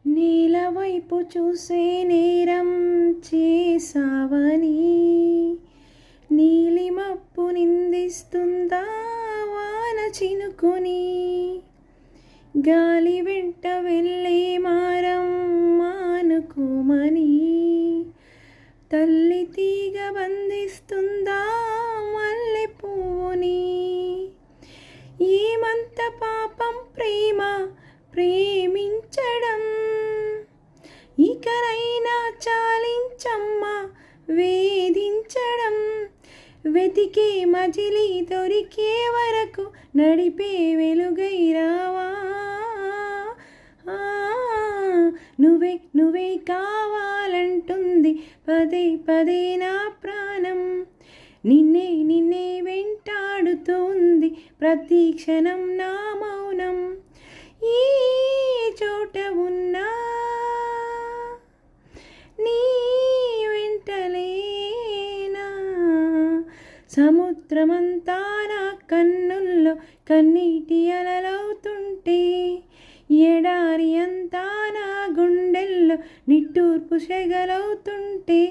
నేల వైపు చూసే నేరం చేసావని నీలిమప్పు నిందిస్తుందా వాన చినుకుని గాలి వెంట వెళ్ళే మారం మానుకోమని తల్లి తీగ బంధిస్తుందా మల్లె పువ్వుని ఏమంత పాపం ప్రేమ ప్రేమించడం ఇకనైనా చాలించమ్మా వేధించడం వెతికే మజిలీ దొరికే వరకు నడిపే వెలుగై రావా నువ్వే నువ్వే కావాలంటుంది పదే పదే నా ప్రాణం నిన్నే నిన్నే వెంటాడుతోంది ప్రతి క్షణం నా మౌనం ఈ చోట ఉన్నా నీ వెంటలేనా సముద్రమంతా నా కన్నుల్లో కన్నీటి అలలవుతుంటే ఎడారి అంతా నా గుండెల్లో నిట్టూర్పు సెగలవుతుంటే